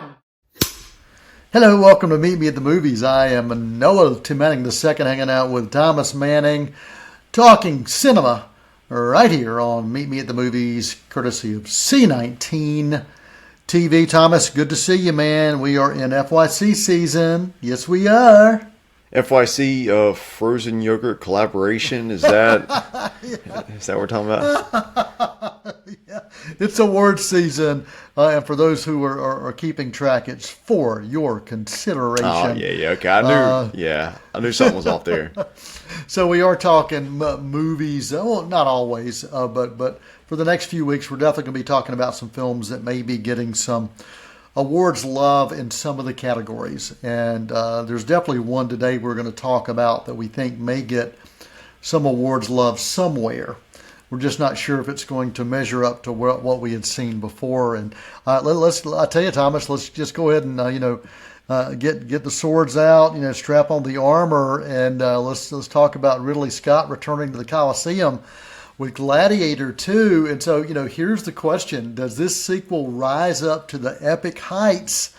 one. Hello, welcome to Meet Me at the Movies. I am Noel Manning II, hanging out with Thomas Manning, talking cinema right here on Meet Me at the Movies, courtesy of C19TV. Thomas, good to see you, man. We are in FYC season. Yes, we are. FYC frozen yogurt collaboration, is that is that what we're talking about? Yeah, it's award season, and for those who are keeping track, it's for your consideration. Oh yeah, okay. I knew something was off there. So we are talking movies. Well, not always, but for the next few weeks, we're definitely going to be talking about some films that may be getting some awards love in some of the categories. And there's definitely one today we're going to talk about that we think may get some awards love somewhere. We're just not sure if it's going to measure up to what we had seen before. And I tell you, Thomas, let's just go ahead and get the swords out, strap on the armor, and let's talk about Ridley Scott returning to the Coliseum with Gladiator II. And so, here's the question. Does this sequel rise up to the epic heights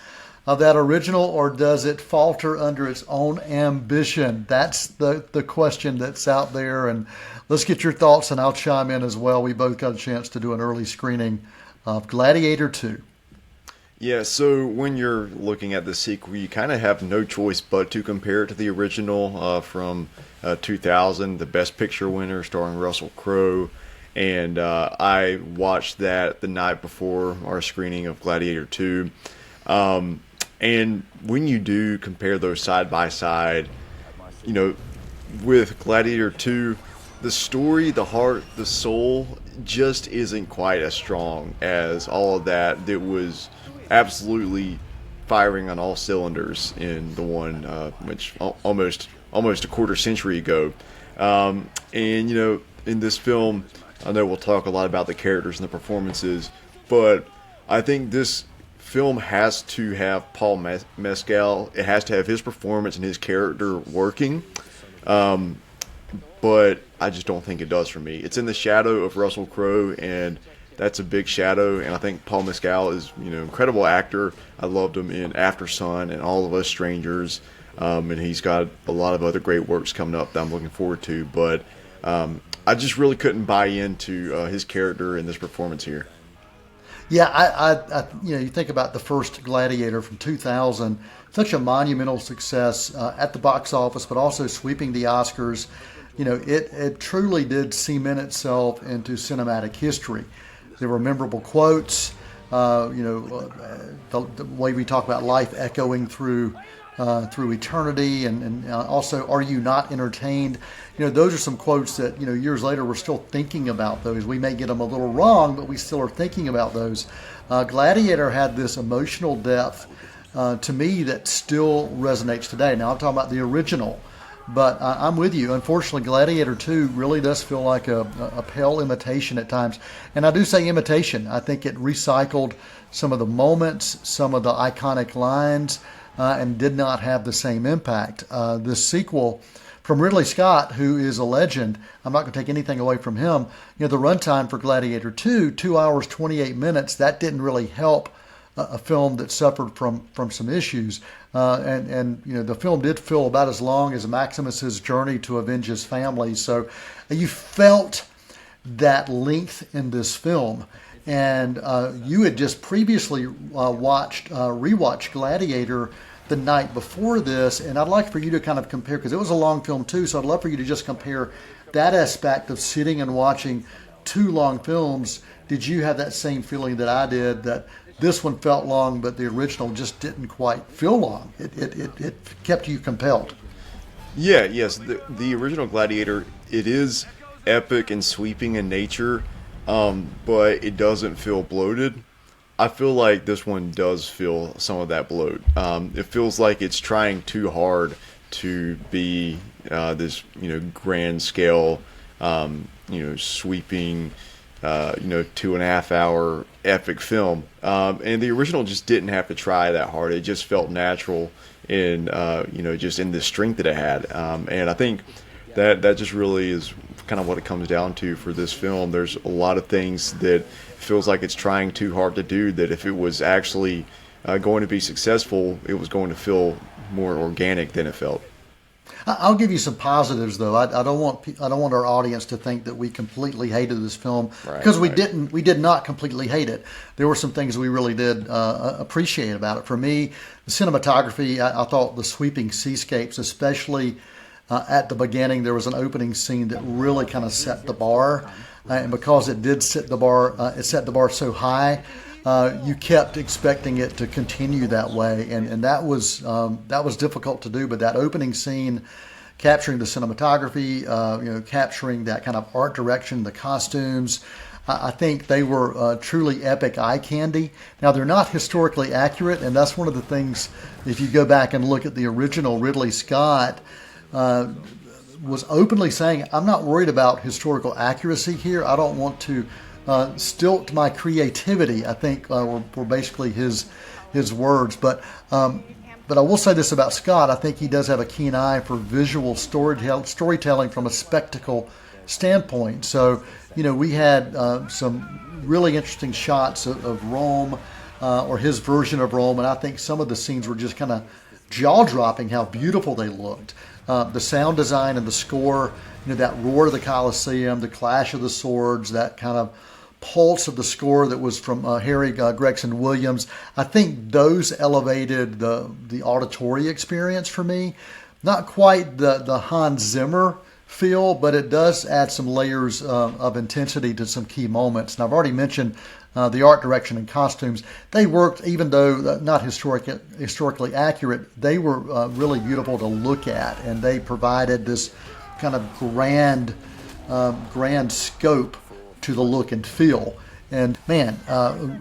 of that original, or does it falter under its own ambition? That's the question that's out there. And let's get your thoughts, and I'll chime in as well. We both got a chance to do an early screening of Gladiator II. Yeah, so when you're looking at the sequel, you kind of have no choice but to compare it to the original from 2000, the Best Picture winner starring Russell Crowe. And I watched that the night before our screening of Gladiator II. And when you do compare those side by side, with Gladiator II, the story, the heart, the soul just isn't quite as strong as all of that was absolutely firing on all cylinders in the one which almost a quarter century ago. And in this film, I know we'll talk a lot about the characters and the performances, but I think this film has to have Paul Mescal. It has to have his performance and his character working, but I just don't think it does for me. It's in the shadow of Russell Crowe, and that's a big shadow, and I think Paul Mescal is, incredible actor. I loved him in After Sun and All of Us Strangers, and he's got a lot of other great works coming up that I'm looking forward to, but I just really couldn't buy into his character in this performance here. Yeah, I you think about the first Gladiator from 2000, such a monumental success at the box office, but also sweeping the Oscars. It truly did cement itself into cinematic history. There were memorable quotes, the way we talk about life echoing through eternity, and also, are you not entertained? Those are some quotes that, years later we're still thinking about those. We may get them a little wrong, but we still are thinking about those. Gladiator had this emotional depth to me that still resonates today. Now, I'm talking about the original, but I'm with you. Unfortunately, Gladiator II really does feel like a pale imitation at times. And I do say imitation. I think it recycled some of the moments, some of the iconic lines, and did not have the same impact. This sequel from Ridley Scott, who is a legend, I'm not going to take anything away from him. The runtime for Gladiator II, 2 hours, 28 minutes, that didn't really help a film that suffered from some issues. And the film did feel about as long as Maximus's journey to avenge his family. So you felt that length in this film. And you had just previously rewatched Gladiator the night before this, and I'd like for you to kind of compare, because it was a long film too, so I'd love for you to just compare that aspect of sitting and watching two long films. Did you have that same feeling that I did, that this one felt long, but the original just didn't quite feel long? It kept you compelled. Yes. The original Gladiator, it is epic and sweeping in nature, but it doesn't feel bloated. I feel like this one does feel some of that bloat. It feels like it's trying too hard to be this, grand scale, sweeping, 2.5 hour epic film. And the original just didn't have to try that hard. It just felt natural in, just in the strength that it had. And I think that just really is kind of what it comes down to for this film. There's a lot of things that feels like it's trying too hard to do, that if it was actually going to be successful, it was going to feel more organic than it felt. I'll give you some positives, though. I don't want our audience to think that we completely hated this film, because we didn't. We did not completely hate it. There were some things we really did appreciate about it. For me, the cinematography. I thought the sweeping seascapes, especially at the beginning, there was an opening scene that really kind of set the bar, and because it did set the bar, it set the bar so high. You kept expecting it to continue that way, and that was difficult to do. But that opening scene, capturing the cinematography, capturing that kind of art direction, the costumes, I think they were truly epic eye candy. Now, they're not historically accurate, and that's one of the things. If you go back and look at the original, Ridley Scott was openly saying, "I'm not worried about historical accuracy here. I don't want to stilt my creativity," I think were basically his words. But I will say this about Scott: I think he does have a keen eye for visual storytelling from a spectacle standpoint. So, we had some really interesting shots of Rome, or his version of Rome, and I think some of the scenes were just kind of jaw-dropping how beautiful they looked. The sound design and the score, that roar of the Colosseum, the clash of the swords, that kind of pulse of the score that was from Harry Gregson Williams. I think those elevated the auditory experience for me. Not quite the Hans Zimmer feel, but it does add some layers of intensity to some key moments. And I've already mentioned the art direction and costumes. They worked, even though not historically accurate, they were really beautiful to look at, and they provided this kind of grand scope to the look and feel. And man,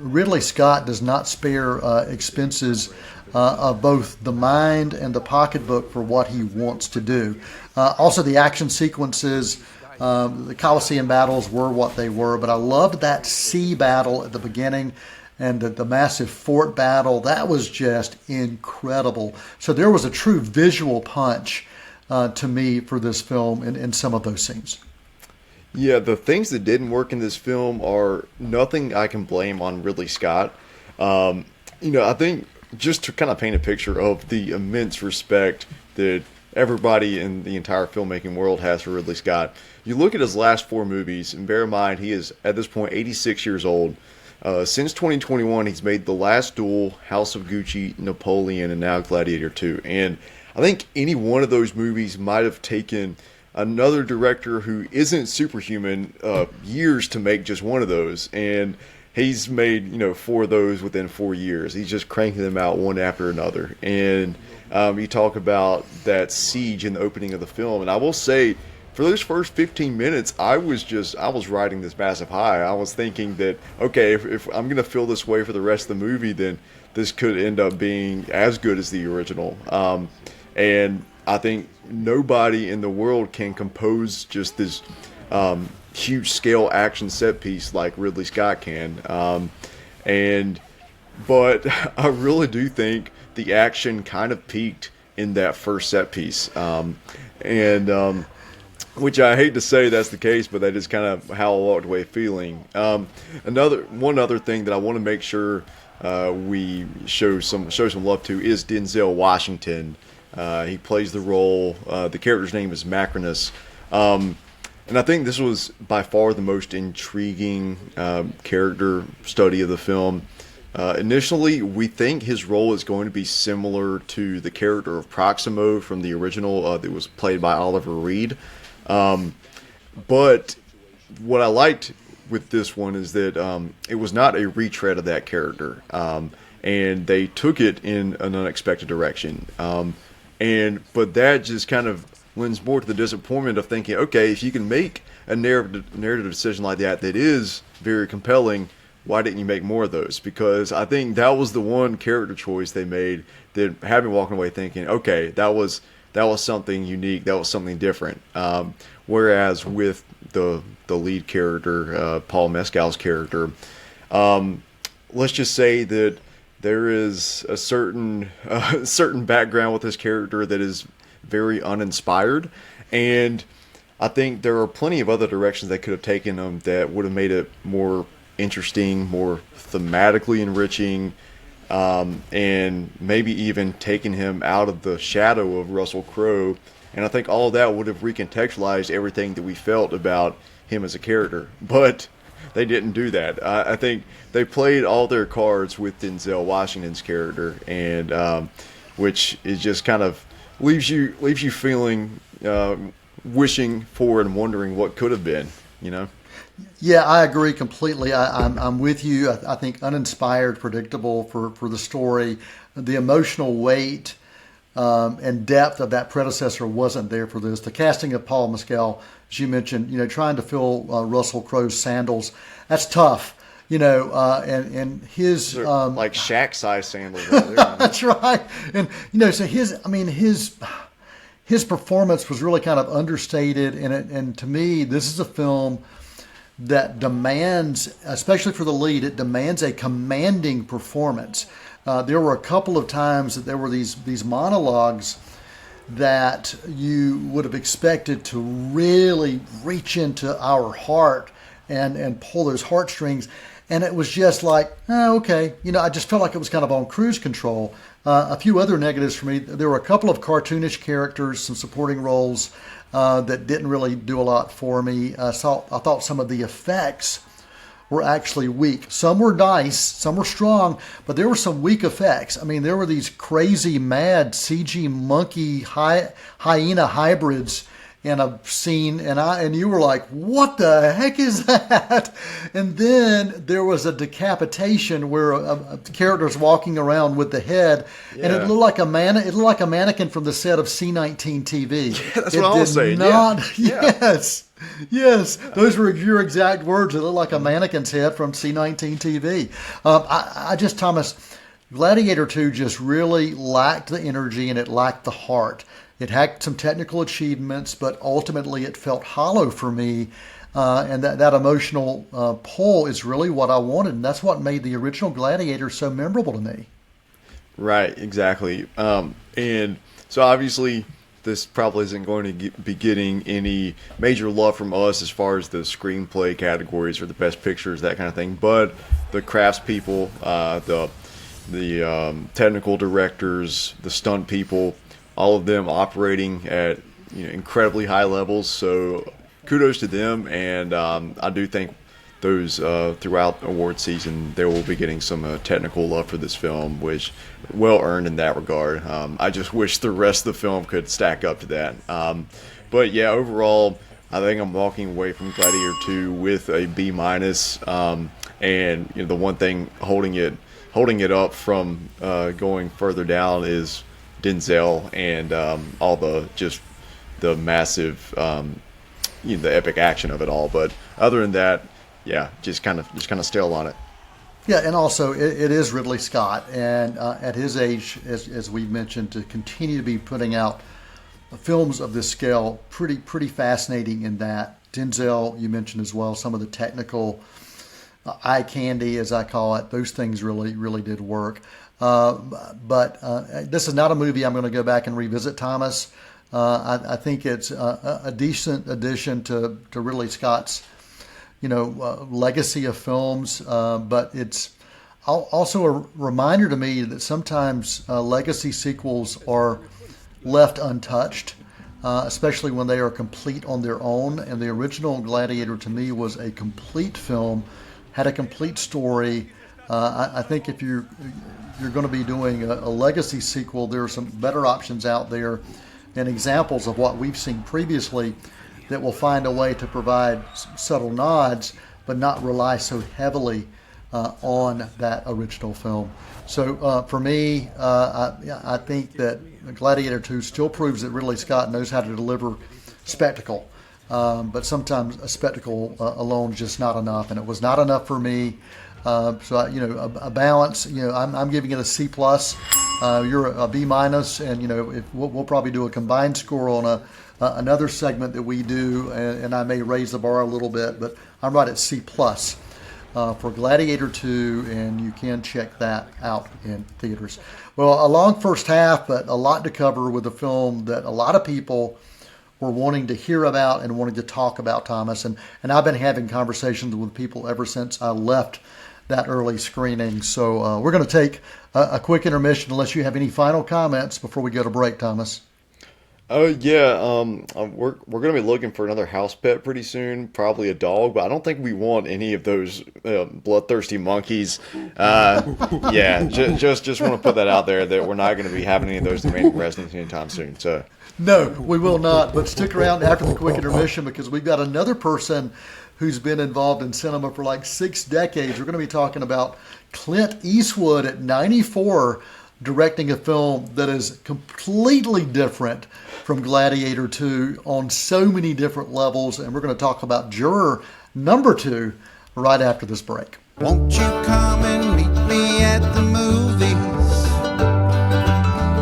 Ridley Scott does not spare expenses of both the mind and the pocketbook for what he wants to do. Also, the action sequences, the Colosseum battles were what they were, but I loved that sea battle at the beginning and the massive fort battle. That was just incredible. So there was a true visual punch to me for this film in some of those scenes. Yeah, the things that didn't work in this film are nothing I can blame on Ridley Scott. I think just to kind of paint a picture of the immense respect that everybody in the entire filmmaking world has for Ridley Scott, you look at his last 4 movies, and bear in mind he is, at this point, 86 years old. Since 2021, he's made The Last Duel, House of Gucci, Napoleon, and now Gladiator II. And I think any one of those movies might have taken another director who isn't superhuman years to make just one of those, and he's made 4 of those within 4 years. He's just cranking them out one after another. And you talk about that siege in the opening of the film, and I will say, for those first 15 minutes, I was riding this massive high. I was thinking that, okay, if I'm going to feel this way for the rest of the movie, then this could end up being as good as the original. And I think nobody in the world can compose just this huge scale action set piece like Ridley Scott can. But I really do think the action kind of peaked in that first set piece. Which I hate to say that's the case, but that is kind of how I walked away feeling. One other thing that I want to make sure we show some love to is Denzel Washington. He plays the role. The character's name is Macrinus. And I think this was by far the most intriguing character study of the film. Initially, we think his role is going to be similar to the character of Proximo from the original that was played by Oliver Reed. But what I liked with this one is that it was not a retread of that character. And they took it in an unexpected direction. But that just kind of lends more to the disappointment of thinking, okay, if you can make a narrative decision like that is very compelling, why didn't you make more of those? Because I think that was the one character choice they made that had me walking away thinking, okay, that was something unique, that was something different. Whereas with the lead character, Paul Mescal's character, let's just say that there is a certain background with this character that is very uninspired, and I think there are plenty of other directions they could have taken them that would have made it more interesting, more thematically enriching, and maybe even taking him out of the shadow of Russell Crowe. And I think all of that would have recontextualized everything that we felt about him as a character. But they didn't do that. I think they played all their cards with Denzel Washington's character, and which is just kind of leaves you feeling, wishing for and wondering what could have been, you know? Yeah, I agree completely. I'm with you. I think uninspired, predictable for the story. The emotional weight and depth of that predecessor wasn't there for this. The casting of Paul Mescal, as you mentioned, trying to fill Russell Crowe's sandals, that's tough. And his like Shaq-sized sandals right there. that's right. And so his performance was really kind of understated, and to me, this is a film that demands, especially for the lead, it demands a commanding performance. There were a couple of times that there were these monologues that you would have expected to really reach into our heart and pull those heartstrings. And it was just like, okay. I just felt like it was kind of on cruise control. A few other negatives for me. There were a couple of cartoonish characters, some supporting roles that didn't really do a lot for me. I thought some of the effects were actually weak. Some were nice, some were strong, but there were some weak effects. I mean, there were these crazy, mad CG monkey hyena hybrids in a scene, and you were like, what the heck is that? And then there was a decapitation where a character's walking around with the head, and it looked like a mannequin from the set of C19TV. Yeah, that's what I was saying. Yes, those were your exact words. It looked like a mannequin's head from C19TV. Thomas, Gladiator II just really lacked the energy and it lacked the heart. It had some technical achievements, but ultimately it felt hollow for me. And that emotional pull is really what I wanted. And that's what made the original Gladiator so memorable to me. Right, exactly. And so obviously this probably isn't going to be getting any major love from us as far as the screenplay categories or the best pictures, that kind of thing. But the craftspeople, the technical directors, the stunt people, all of them operating at incredibly high levels. So kudos to them, and I do think those throughout award season they will be getting some technical love for this film, which well earned in that regard. I just wish the rest of the film could stack up to that. But yeah, overall, I think I'm walking away from Gladiator 2 with a B-. And the one thing holding it up from going further down is Denzel and all the massive the epic action of it all. But other than that, yeah, just kind of stale on it. Yeah, and also it is Ridley Scott, and at his age, as we mentioned, to continue to be putting out films of this scale, pretty fascinating in that. Denzel, you mentioned as well, some of the technical eye candy, as I call it, those things really did work. But this is not a movie I'm going to go back and revisit, Thomas. I think it's a decent addition to Ridley Scott's legacy of films, but it's also a reminder to me that sometimes legacy sequels are left untouched, especially when they are complete on their own. And the original Gladiator, to me, was a complete film, had a complete story. I think if you're going to be doing a legacy sequel, there are some better options out there and examples of what we've seen previously that will find a way to provide subtle nods, but not rely so heavily on that original film. So for me, I think that Gladiator 2 still proves that Ridley Scott knows how to deliver spectacle. But sometimes a spectacle alone is just not enough, and it was not enough for me. A balance. I'm giving it a C+. You're a B-, and if we'll probably do a combined score on another segment that we do, and I may raise the bar a little bit, but I'm right at C+ for Gladiator 2, and you can check that out in theaters. Well, a long first half, but a lot to cover with a film that a lot of people were wanting to hear about and wanting to talk about, Thomas. And I've been having conversations with people ever since I left that early screening. So we're going to take a quick intermission unless you have any final comments before we go to break, Thomas. Oh yeah, we're gonna be looking for another house pet pretty soon, probably a dog, but I don't think we want any of those bloodthirsty monkeys. Yeah, just want to put that out there that we're not going to be having any of those demanding residents anytime soon. So no, we will not. But stick around after the quick intermission because we've got another person who's been involved in cinema for like 6 decades. We're going to be talking about Clint Eastwood at 94, directing a film that is completely different from Gladiator II on so many different levels. And we're going to talk about Juror #2 right after this break. Won't you come and meet me at the movies?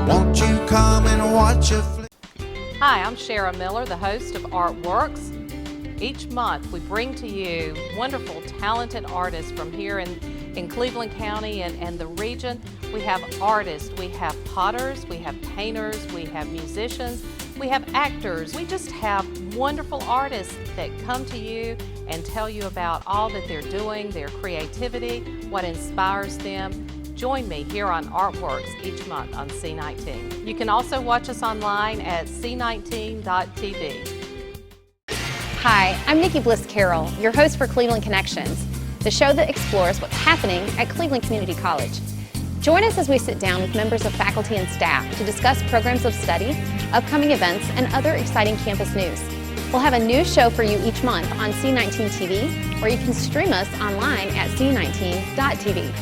Won't you come and watch a flick? Hi, I'm Shara Miller, the host of Artworks. Each month we bring to you wonderful, talented artists from here in Cleveland County and the region. We have artists, we have potters, we have painters, we have musicians, we have actors. We just have wonderful artists that come to you and tell you about all that they're doing, their creativity, what inspires them. Join me here on Artworks each month on C19. You can also watch us online at c19.tv. Hi, I'm Nikki Bliss Carroll, your host for Cleveland Connections, the show that explores what's happening at Cleveland Community College. Join us as we sit down with members of faculty and staff to discuss programs of study, upcoming events, and other exciting campus news. We'll have a new show for you each month on C19 TV, or you can stream us online at c19.tv.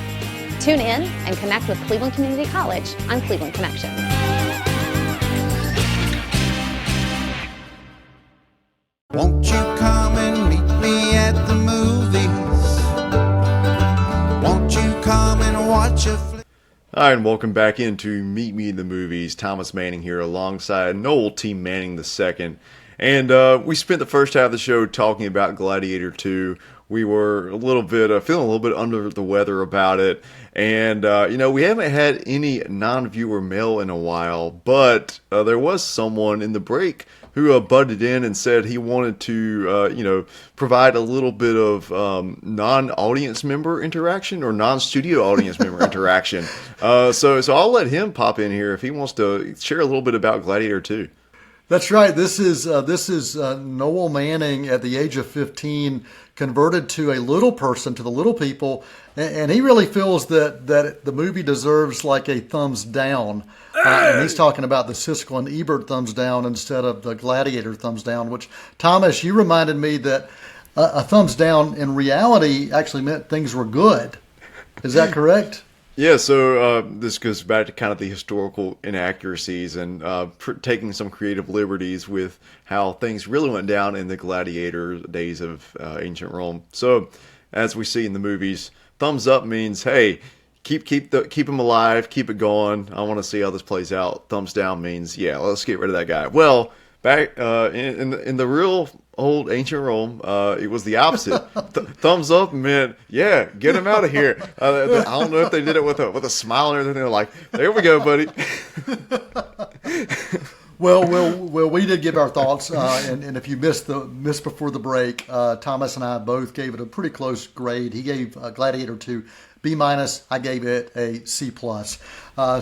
Tune in and connect with Cleveland Community College on Cleveland Connections. Won't you come and meet me at the movies? Won't you come and watch a flick? all right, and welcome back into Meet Me in the Movies. Thomas Manning here alongside Noel T. Manning II. And we spent the first half of the show talking about Gladiator II. We were a little bit feeling a little bit under the weather about it. And, we haven't had any non-viewer mail in a while, but there was someone in the break who butted in and said he wanted to, provide a little bit of non-audience member interaction or non-studio audience member interaction. So I'll let him pop in here if he wants to share a little bit about Gladiator II. That's right. This is Noel Manning at the age of 15, converted to a little person, to the little people, and he really feels that the movie deserves like a thumbs down. And he's talking about the Siskel and Ebert thumbs down instead of the Gladiator thumbs down, which, Thomas, you reminded me that a thumbs down in reality actually meant things were good. Is that correct? Yeah, so this goes back to kind of the historical inaccuracies and taking some creative liberties with how things really went down in the gladiator days of ancient Rome. So, as we see in the movies, thumbs up means, hey, keep them alive, keep it going. I want to see how this plays out. Thumbs down means, yeah, let's get rid of that guy. Well, back in the real old ancient Rome, it was the opposite. Thumbs up meant, yeah, get him out of here. I don't know if they did it with a smile and everything. They're like, there we go, buddy. Well, we did give our thoughts, and if you missed before the break, Thomas and I both gave it a pretty close grade. He gave Gladiator II B-. I gave it a C+.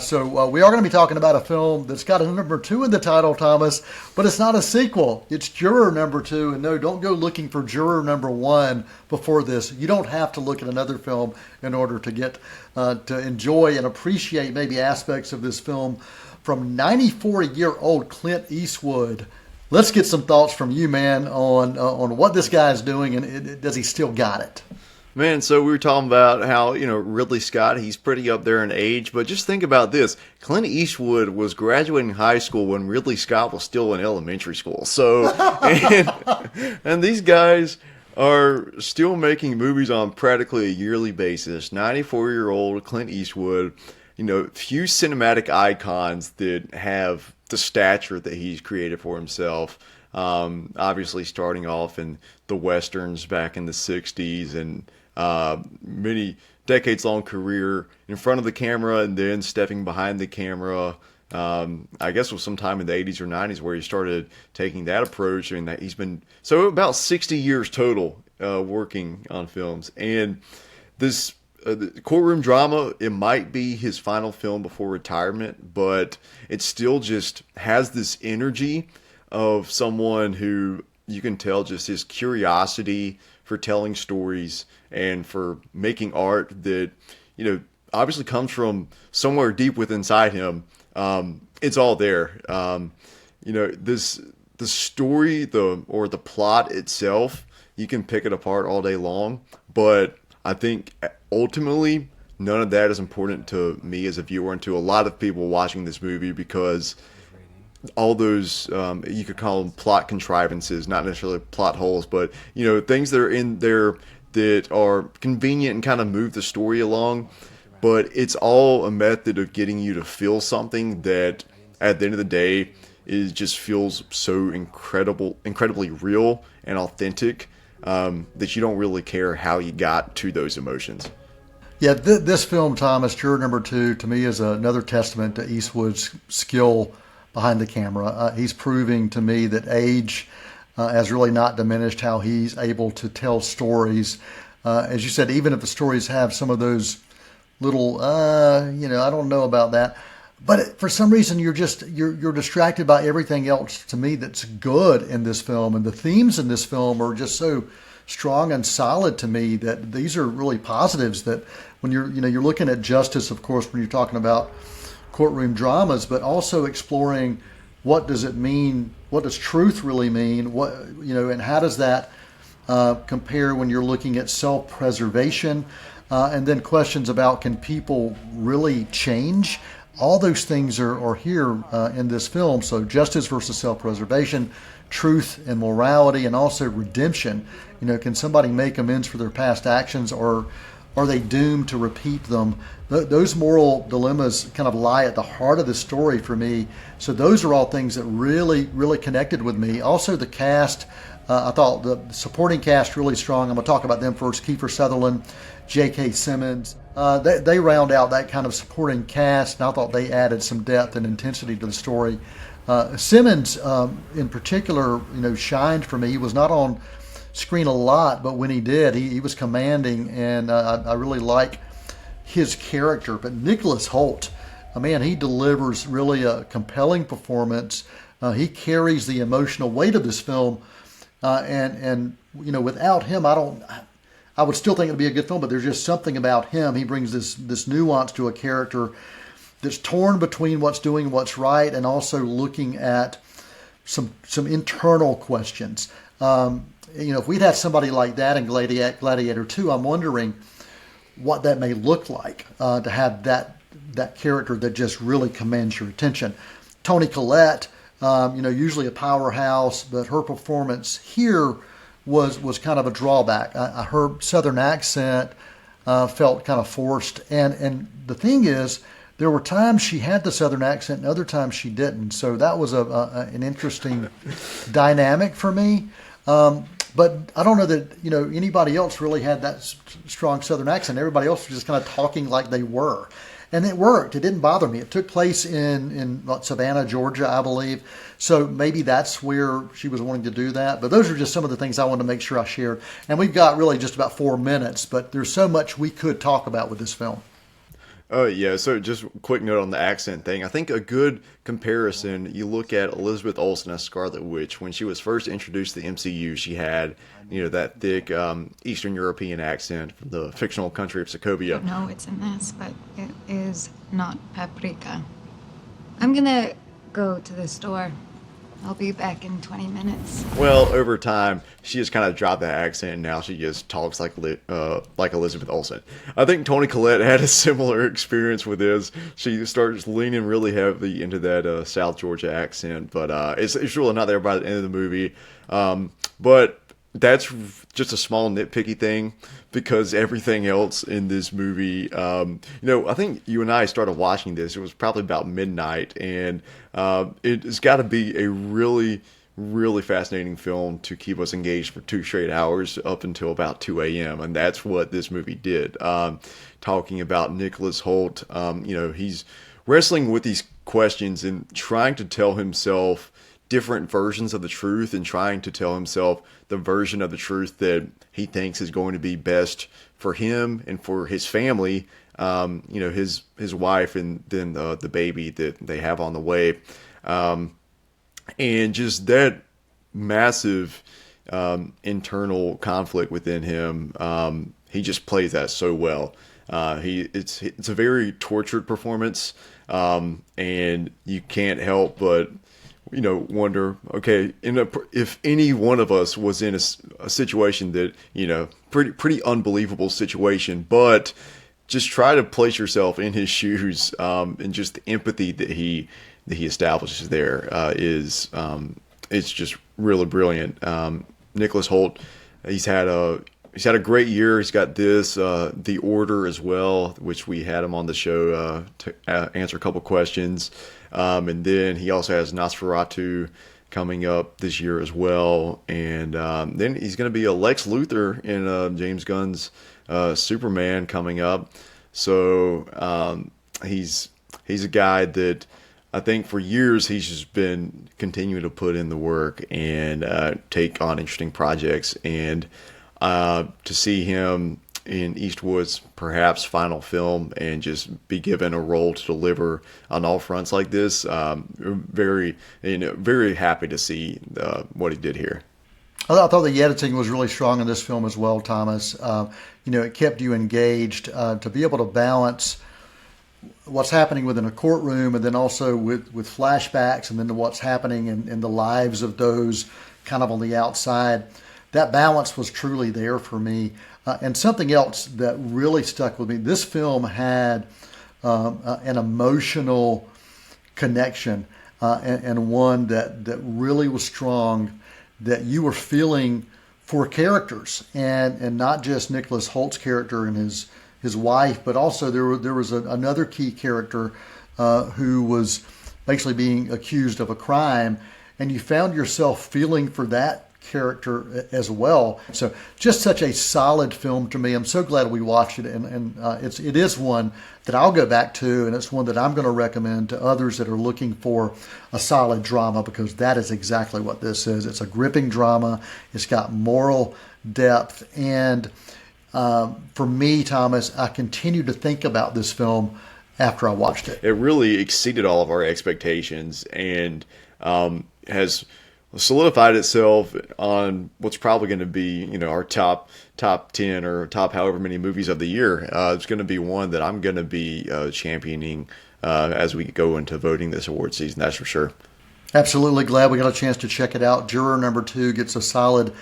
So we are going to be talking about a film that's got a #2 in the title, Thomas, but it's not a sequel. It's Juror #2, and no, don't go looking for Juror #1 before this. You don't have to look at another film in order to get to enjoy and appreciate maybe aspects of this film from 94-year-old Clint Eastwood. Let's get some thoughts from you, man, on what this guy is doing, and does he still got it? Man, so we were talking about how, Ridley Scott, he's pretty up there in age, but just think about this. Clint Eastwood was graduating high school when Ridley Scott was still in elementary school. So, and these guys are still making movies on practically a yearly basis. 94-year-old Clint Eastwood, few cinematic icons that have the stature that he's created for himself. Obviously starting off in the Westerns back in the 60s and many decades-long career in front of the camera and then stepping behind the camera. I guess it was sometime in the 80s or 90s where he started taking that approach, and that he's been about 60 years total working on films. And this the courtroom drama, it might be his final film before retirement, but it still just has this energy of someone who you can tell just his curiosity for telling stories and for making art that, obviously comes from somewhere deep within inside him. It's all there. The story, the plot itself, you can pick it apart all day long, but I think ultimately none of that is important to me as a viewer and to a lot of people watching this movie, because all those, you could call them plot contrivances, not necessarily plot holes, but, things that are in there that are convenient and kind of move the story along. But it's all a method of getting you to feel something that at the end of the day just feels so incredibly real and authentic, that you don't really care how you got to those emotions. Yeah, this film, Thomas, Juror number 2, to me is another testament to Eastwood's skill behind the camera. He's proving to me that age has really not diminished how he's able to tell stories. As you said, even if the stories have some of those little, I don't know about that. But for some reason, you're distracted by everything else to me that's good in this film. And the themes in this film are just so strong and solid to me that these are really positives that when you're looking at justice, of course, when you're talking about courtroom dramas, but also exploring what does it mean, what does truth really mean, and how does that compare when you're looking at self-preservation, and then questions about can people really change? All those things are here in this film. So justice versus self-preservation, truth and morality, and also redemption. Can somebody make amends for their past actions, or are they doomed to repeat them? Those moral dilemmas kind of lie at the heart of the story for me. So those are all things that really, really connected with me. Also the cast, I thought the supporting cast really strong. I'm going to talk about them first. Kiefer Sutherland, J.K. Simmons. They round out that kind of supporting cast, and I thought they added some depth and intensity to the story. Simmons, in particular, shined for me. He was not on screen a lot, but when he did, he was commanding, and I really like his character. But Nicholas Hoult, man, he delivers really a compelling performance. He carries the emotional weight of this film, and without him, I would still think it'd be a good film, but there's just something about him. He brings this nuance to a character that's torn between what's doing what's right and also looking at some internal questions. If we'd had somebody like that in Gladiator II, I'm wondering what that may look like, to have that character that just really commands your attention. Toni Collette, usually a powerhouse, but her performance here was kind of a drawback. Her Southern accent felt kind of forced, and the thing is, there were times she had the Southern accent and other times she didn't. So that was an interesting dynamic for me. But I don't know that anybody else really had that strong Southern accent. Everybody else was just kind of talking like they were. And it worked. It didn't bother me. It took place in Savannah, Georgia, I believe. So maybe that's where she was wanting to do that. But those are just some of the things I wanted to make sure I shared. And we've got really just about 4 minutes, but there's so much we could talk about with this film. Oh, yeah. So just a quick note on the accent thing. I think a good comparison, you look at Elizabeth Olsen as Scarlet Witch. When she was first introduced to the MCU, she had, that thick Eastern European accent from the fictional country of Sokovia. I don't know it's in this, but it is not paprika. I'm gonna go to the store. I'll be back in 20 minutes. Well, over time, she just kind of dropped that accent, and now she just talks like Elizabeth Olsen. I think Toni Collette had a similar experience with this. She starts leaning really heavily into that South Georgia accent, but it's really not there by the end of the movie. But that's just a small nitpicky thing, because everything else in this movie, I think you and I started watching this, it was probably about midnight, and it's got to be a really, really fascinating film to keep us engaged for 2 straight hours up until about 2 a.m., and that's what this movie did. Talking about Nicholas Hoult, he's wrestling with these questions and trying to tell himself different versions of the truth and trying to tell himself the version of the truth that he thinks is going to be best for him and for his family, his wife and then the baby that they have on the way. And just that massive internal conflict within him, he just plays that so well. It's a very tortured performance, and you can't help but wonder, okay, if any one of us was in a situation that pretty unbelievable situation, but just try to place yourself in his shoes, and just the empathy that he establishes there is it's just really brilliant. Nicholas Hoult, he's had a great year. He's got this, The Order as well, which we had him on the show to answer a couple questions. And then he also has Nosferatu coming up this year as well. And then he's going to be a Lex Luthor in James Gunn's Superman coming up. So he's a guy that I think for years he's just been continuing to put in the work and take on interesting projects. And to see him in Eastwood's perhaps final film and just be given a role to deliver on all fronts like this, very happy to see what he did here. I thought the editing was really strong in this film as well, Thomas. It kept you engaged to be able to balance what's happening within a courtroom and then also with flashbacks and then what's happening in the lives of those kind of on the outside. That balance was truly there for me. And something else that really stuck with me, this film had an emotional connection and one that really was strong, that you were feeling for characters and not just Nicholas Holt's character and his wife, but also there was another key character who was basically being accused of a crime, and you found yourself feeling for that character as well. So just such a solid film to me. I'm so glad we watched it, and it is one that I'll go back to, and it's one that I'm going to recommend to others that are looking for a solid drama, because that is exactly what this is. It's a gripping drama. It's got moral depth, and for me, Thomas, I continue to think about this film after I watched it. It really exceeded all of our expectations and has solidified itself on what's probably going to be, our top 10 or top however many movies of the year. It's going to be one that I'm going to be championing as we go into voting this award season, that's for sure. Absolutely glad we got a chance to check it out. Juror number 2 gets a solid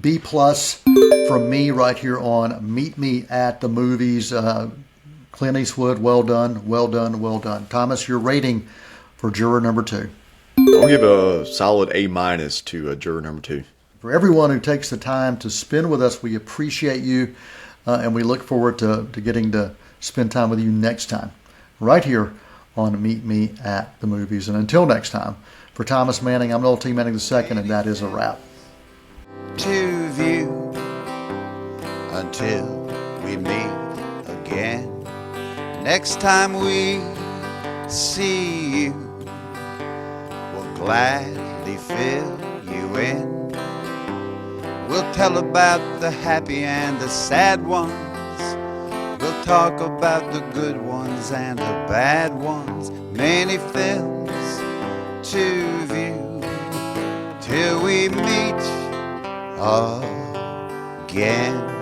B+ from me right here on Meet Me at the Movies. Clint Eastwood, well done, well done, well done. Thomas, your rating for Juror number 2? I'll give a solid A- to Juror number 2. For everyone who takes the time to spend with us, we appreciate you, and we look forward to getting to spend time with you next time, right here on Meet Me at the Movies. And until next time, for Thomas Manning, I'm Noel T. Manning II, and that is a wrap. To view until we meet again. Next time we see you, we'll gladly fill you in. We'll tell about the happy and the sad ones. We'll talk about the good ones and the bad ones. Many films to view till we meet again.